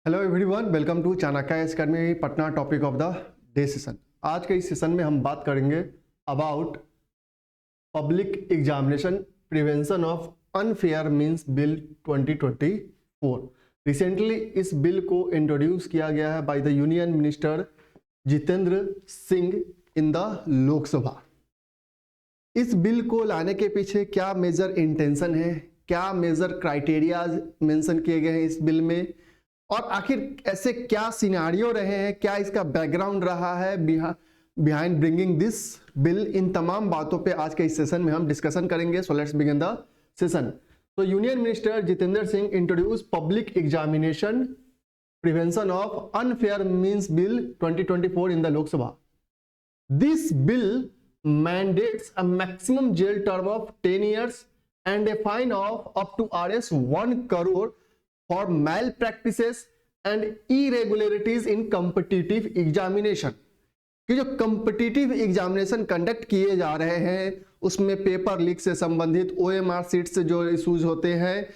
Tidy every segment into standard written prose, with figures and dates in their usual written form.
Hello everyone, welcome to Chanakya academy Patna. Topic of the day session. आज के इस session में हम बात करेंगे about public examination prevention of unfair means bill 2024। Recently इस बिल को इंट्रोड्यूस किया गया है by the union minister Jitendra Singh in the Lok Sabha. इस बिल को लाने के पीछे क्या मेजर इंटेंशन है, क्या मेजर क्राइटेरिया मेंशन किए गए हैं इस बिल में, और आखिर ऐसे क्या सिनेरियो रहे हैं, क्या इसका बैकग्राउंड रहा है बिहाइंड ब्रिंगिंग दिस बिल। इन तमाम बातों पे आज के इस सेशन में हम डिस्कशन करेंगे। So let's begin the session. तो union minister Jitendra Singh introduce public examination prevention of unfair means bill 2024 in the Lok Sabha. This bill mandates a maximum jail term of 10 years and a fine of up to Rs 1 crore for malpractices and irregularities in competitive examination। कि जो competitive examination conduct किए जा रहे हैं उसमें paper leak से संबंधित, OMR seat से जो इश्यूज होते हैं,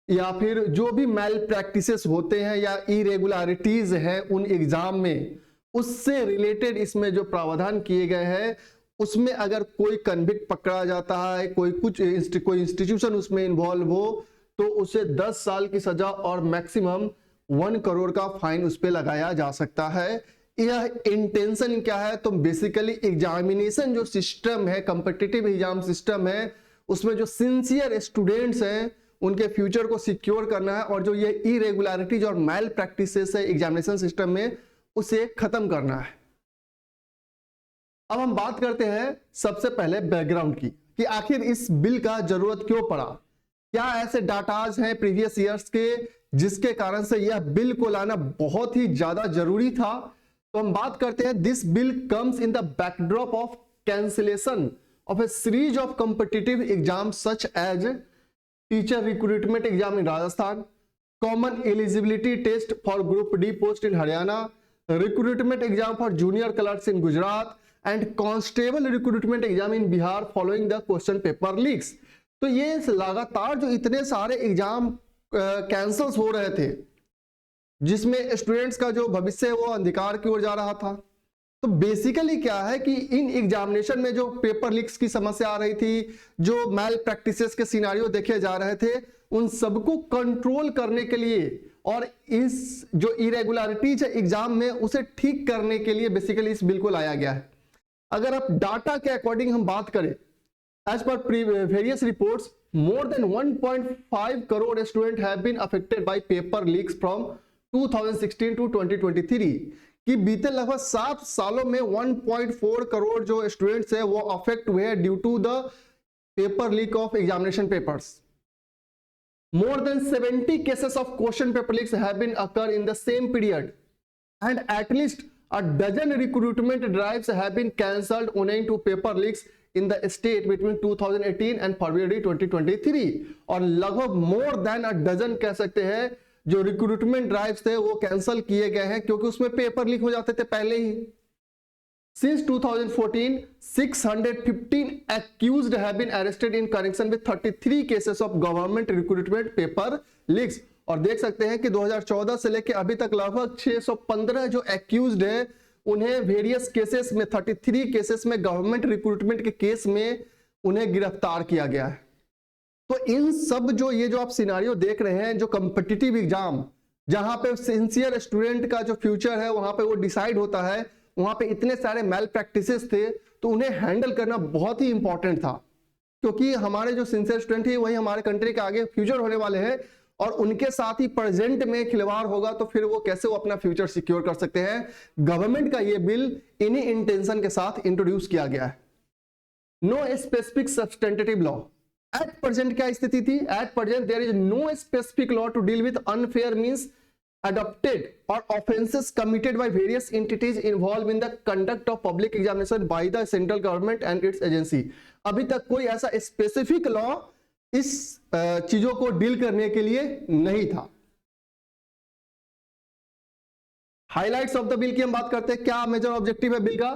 या फिर जो भी मैल प्रैक्टिसेस होते हैं या इरेगुलरिटीज हैं उन एग्जाम में, उससे रिलेटेड इसमें जो प्रावधान किए गए हैं उसमें अगर कोई कन्विक्ट पकड़ा जाता है, कोई इंस्टीट्यूशन उसमें इन्वॉल्व हो तो उसे 10 साल की सजा और मैक्सिमम 1 करोड़ का फाइन उस पर लगाया जा सकता है। यह इंटेंशन क्या है? तो बेसिकली एग्जामिनेशन जो सिस्टम है, कॉम्पिटिटिव एग्जाम सिस्टम है, उसमें जो सिंसियर स्टूडेंट्स हैं उनके फ्यूचर को सिक्योर करना है, और जो ये इरेगुलरिटीज और मैल प्रैक्टिसेस है एग्जामिनेशन सिस्टम में उसे खत्म करना है। अब हम बात करते हैं सबसे पहले बैकग्राउंड की, कि आखिर इस बिल का जरूरत क्यों पड़ा, क्या ऐसे डाटाज हैं प्रीवियस ईयर्स के जिसके कारण से यह बिल को लाना बहुत ही ज्यादा जरूरी था। तो हम बात करते हैं, this bill comes in the backdrop of cancellation of a series of competitive exam such as teacher recruitment exam in Rajasthan, common eligibility test for group D post in Haryana, recruitment exam for junior clerks in Gujarat and constable recruitment exam in Bihar following the question paper leaks. तो ये लगातार जो इतने सारे exam cancels हो रहे थे जिसमें स्टूडेंट्स का जो भविष्य है वो अंधकार की ओर जा रहा था। तो बेसिकली क्या है कि इन एग्जामिनेशन में जो पेपर लीक्स की समस्या आ रही थी, जो मैल प्रैक्टिसेस के सिनेरियो देखे जा रहे थे, उन सबको कंट्रोल करने के लिए और इस जो इरेगुलरिटीज है एग्जाम में उसे ठीक करने के लिए बेसिकली इस बिल को लाया गया है। अगर आप डाटा के अकॉर्डिंग हम बात करें, as per various reports, more than 1.5 crore students have been affected by paper leaks from 2016 to 2023। कि बीते लगभग 7 सालों में 1.4 करोड़ जो स्टूडेंट्स हैं वो अफेक्ट हुए हैं due to the paper leak of examination papers. More than 70 cases of question paper leaks have been occurred in the same period, and at least a dozen recruitment drives have been cancelled owing to paper leaks in the state between 2018 and February 2023। और लगभग more than a dozen कह सकते हैं जो recruitment drives थे वो cancel किए गए हैं क्योंकि उसमें पेपर लीक हो जाते थे पहले ही। Since 2014, 615 accused have been arrested in connection with 33 cases of government recruitment paper leaks। और देख सकते हैं कि 2014 से लेकर अभी तक लगभग 615 जो एक्यूज्ड हैं उन्हें वेरियस केसेस में, 33 केसेस में, गवर्नमेंट रिक्रूटमेंट के केस में उन्हें गिरफ्तार किया गया है। तो इन सब जो आप सिनारियो देख रहे हैं, जो कॉम्पिटिटिव एग्जाम जहां पे सिंसियर स्टूडेंट का जो फ्यूचर है वहां पे वो डिसाइड होता है, वहां पे इतने सारे मैल प्रैक्टिसेस थे तो उन्हें हैंडल करना बहुत ही इंपॉर्टेंट था, क्योंकि हमारे जो सिंसियर स्टूडेंट है वही हमारे कंट्री के आगे फ्यूचर होने वाले हैं, और उनके साथ ही प्रेजेंट में खिलवाड़ होगा तो फिर वो कैसे वो अपना फ्यूचर सिक्योर कर सकते हैं। गवर्नमेंट का ये बिल इन्हीं इंटेंशन के साथ इंट्रोड्यूस किया गया है। No specific substantive law. At present क्या स्थिति थी? At present there is no specific law to deal with unfair means adopted or offenses committed by various entities involved in the conduct of public examination by the central government and its agency। अभी तक कोई ऐसा specific law इस चीजों को deal करने के लिए नहीं था। हाइलाइट्स ऑफ द बिल की हम बात करते हैं, क्या मेजर ऑब्जेक्टिव है बिल का?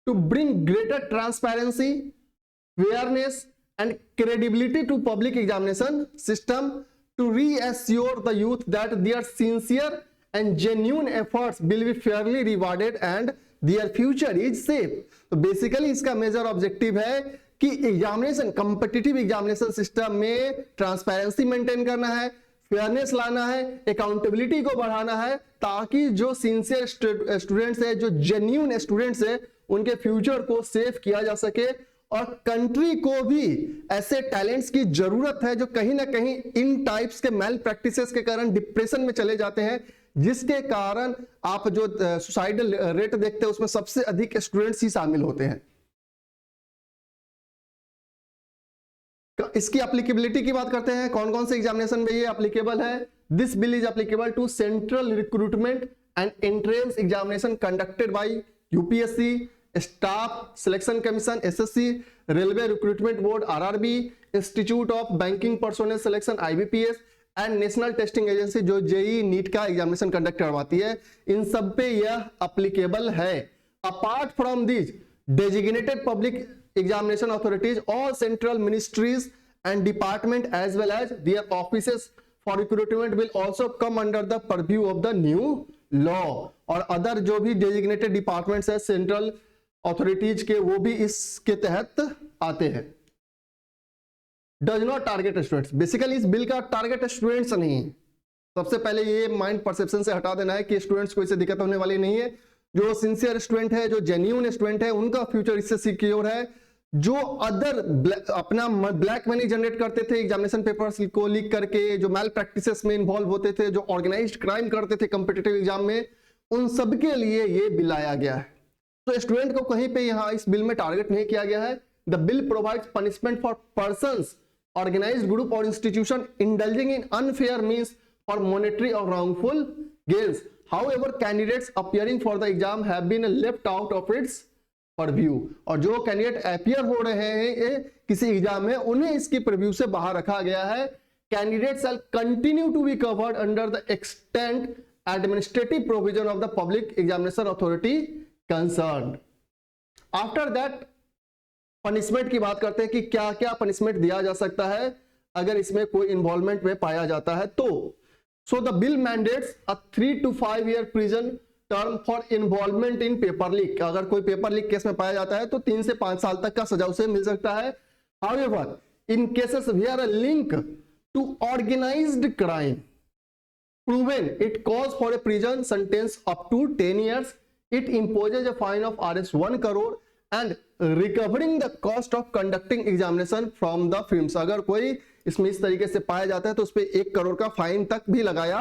To bring greater transparency, fairness and credibility to public examination system, to reassure the youth that their sincere and genuine efforts will be fairly rewarded and their future is safe. तो basically इसका major objective है कि examination, competitive examination system में transparency maintain करना है, fairness लाना है, accountability को बढ़ाना है, ताकि जो सिंसियर स्टूडेंट्स है, जो जेन्युइन स्टूडेंट्स है, उनके फ्यूचर को सेव किया जा सके। और कंट्री को भी ऐसे टैलेंट्स की जरूरत है जो कहीं ना कहीं इन टाइप्स के मैल प्रैक्टिसेस के कारण डिप्रेशन में चले जाते हैं, जिसके कारण आप जो सुसाइडल रेट देखते हैं उसमें सबसे अधिक स्टूडेंट्स ही शामिल होते हैं। इसकी एप्लीकेबिलिटी की बात करते हैं, कौन कौन से एग्जामिनेशन में ये एप्लीकेबल है। This bill is applicable to central recruitment and entrance examination conducted by UPSC, staff selection commission SSC, railway recruitment board RRB, institute of banking personnel selection IBPS and national testing agency जो JEE NEET का examination conduct करवाती है। इन सब पे यह applicable है। Apart from this designated public examination authorities, all central ministries and department as well as their offices for recruitment will also come under the purview of the new law। और other जो भी designated departments है central authorities के, वो भी इसके तहत आते हैं। does not target students, basically इस बिल का टारगेट स्टूडेंट्स नहीं है। सबसे पहले ये माइंड परसेप्शन से हटा देना है कि स्टूडेंट्स को इससे दिक्कत होने वाली नहीं है। जो सिंसियर स्टूडेंट है, जो जेन्युइन स्टूडेंट है, उनका फ्यूचर इससे सिक्योर है। जो अदर अपना ब्लैक मनी जनरेट करते थे एग्जामिनेशन पेपर्स को लीक करके, जो मैल प्रैक्टिसेस में इन्वॉल्व होते थे, जो ऑर्गेनाइज्ड क्राइम करते थे कॉम्पिटिटिव एग्जाम में, उन सबके लिए ये बिल लाया गया है। तो स्टूडेंट को कहीं पे यहाँ इस बिल में टारगेट नहीं किया गया है। The bill provides punishment for persons, organised group और institution indulging in unfair means for monetary और wrongful gains. However, candidates appearing for the exam have been left out of its purview। और जो candidate appear हो रहे हैं किसी exam में, उन्हें इसकी प्रीव्यू से बाहर रखा गया है। Candidates shall continue to be covered under the extant administrative provision of the public examination authority concerned। After that, punishment की बात करते हैं कि क्या क्या पनिशमेंट दिया जा सकता है अगर इसमें कोई इन्वॉल्वमेंट में पाया जाता है तो। So the bill mandates a 3 to 5 year prison term for involvement in paper leak। अगर कोई पेपर लीक केस में पाया जाता है तो 3 से 5 साल तक का सजा उसे मिल सकता है। However, in cases where a link to organized crime proven, it calls for a prison sentence up to 10 years। It imposes a fine of Rs 1 crore and recovering the cost of conducting examination from the firms। अगर कोई इसमें इस तरीके से पाया जाता है तो उस पर 1 करोड़ का फाइन तक भी लगाया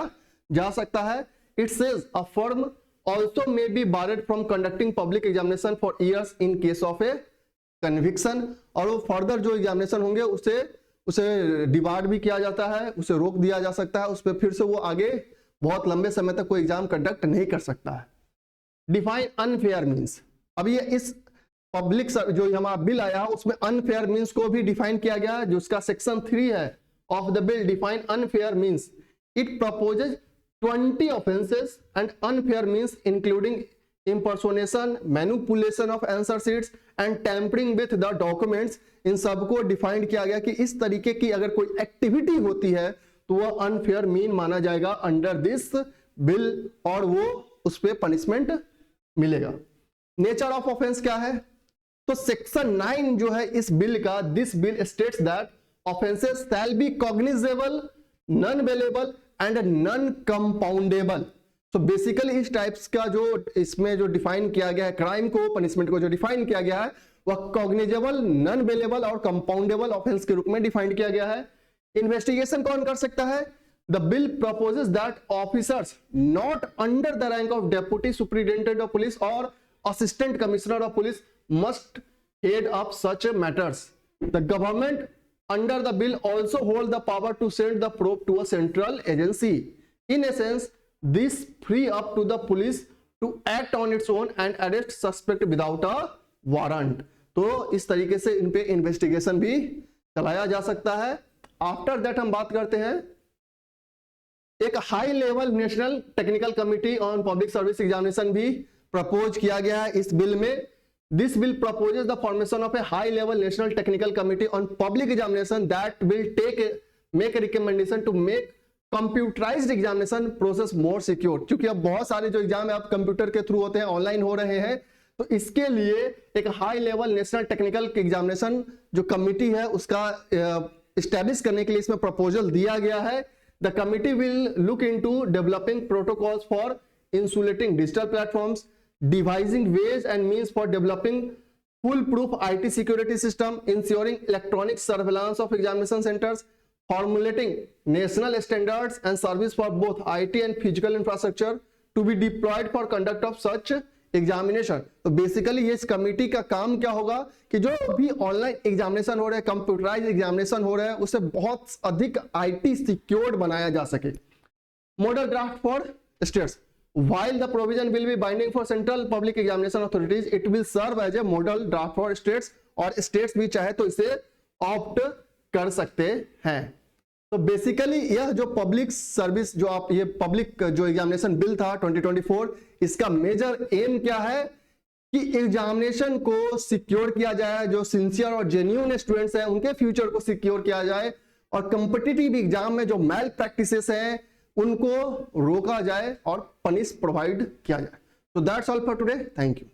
जा सकता है। It says a firm also may be barred from conducting public examination for years in case of a conviction. और वो फर्दर जो एग्जामिनेशन होंगे उसे डिबार्ड भी किया जाता है, उसे रोक दिया जा सकता है, उस पर फिर से वो आगे बहुत लंबे समय तक कोई एग्जाम कंडक्ट नहीं कर सकता है। डिफाइन अनफेयर मीन्स, अब ये इस पब्लिक जो हमारा बिल आया उसमें अनफेयर मींस को भी डिफाइन किया गया है, जो उसका सेक्शन 3 है of the bill define unfair means. It proposes 20 offences and unfair means including impersonation, manipulation of answer sheets and tampering with the documents. इन सबको डिफाइन किया गया कि इस तरीके की अगर कोई एक्टिविटी होती है तो वह अनफेयर मीन माना जाएगा अंडर दिस बिल और वो उस पर पनिशमेंट मिलेगा। नेचर ऑफ ऑफेंस क्या है, तो सेक्शन 9 जो है इस बिल का, this bill states that offences shall be cognizable, non bailable and non compoundable. तो बेसिकली इस टाइप्स का जो इसमें जो डिफाइन किया गया है क्राइम को, पनिशमेंट को जो डिफाइन किया गया है वह कॉग्निजेबल, नॉन बेलेबल और कंपाउंडेबल ऑफेंस के रूप में डिफाइन किया गया है। इन्वेस्टिगेशन कौन कर सकता है, the bill proposes that officers not under the rank of deputy superintendent of police और assistant commissioner of police must head up such matters। The government under the bill also hold the power to send the probe to a central agency। In essence, this free up to the police to act on its own and arrest suspect without a warrant। तो इस तरीके से इन पे investigation भी चलाया जा सकता है। आफ्टर दैट हम बात करते हैं एक high level national technical committee on public service examination भी प्रपोज किया गया है इस बिल में। This bill proposes the formation of a high level national technical committee on public examination that will make a recommendation to make computerised examination process more secure, क्योंकि अब बहुत सारे जो एग्जाम है अब कंप्यूटर के थ्रू होते हैं, ऑनलाइन हो रहे हैं, तो इसके लिए एक high level national technical examination जो कमिटी है उसका एस्टैब्लिश करने के लिए इसमें प्रपोजल दिया गया है। The committee will look into developing protocols for insulating digital platforms, devising ways and means for developing foolproof IT security system, ensuring electronic surveillance of examination centers, formulating national standards and service for both IT and physical infrastructure to be deployed for conduct of such examination. तो basically ये इस committee का काम क्या होगा कि जो भी ऑनलाइन एग्जामिनेशन हो रहे हैं, कंप्यूटराइज एग्जामिनेशन हो रहे हैं, उसे बहुत अधिक IT सिक्योर्ड बनाया जा सके। Model draft for states, while the provision will be binding for central public examination authorities, it will serve as a model draft for states, और states भी चाहे तो इसे ऑप्ट कर सकते हैं। तो बेसिकली यह जो पब्लिक सर्विस जो आप ये पब्लिक जो एग्जामिनेशन बिल था 2024, इसका मेजर एम क्या है कि एग्जामिनेशन को सिक्योर किया जाए, जो सिंसियर और जेन्युइन स्टूडेंट्स हैं उनके फ्यूचर को सिक्योर किया जाए, और कंपिटिटिव एग्जाम में जो मैल प्रैक्टिसेस हैं उनको रोका जाए और पनिश प्रोवाइड किया जाए। तो that's all for today, thank you.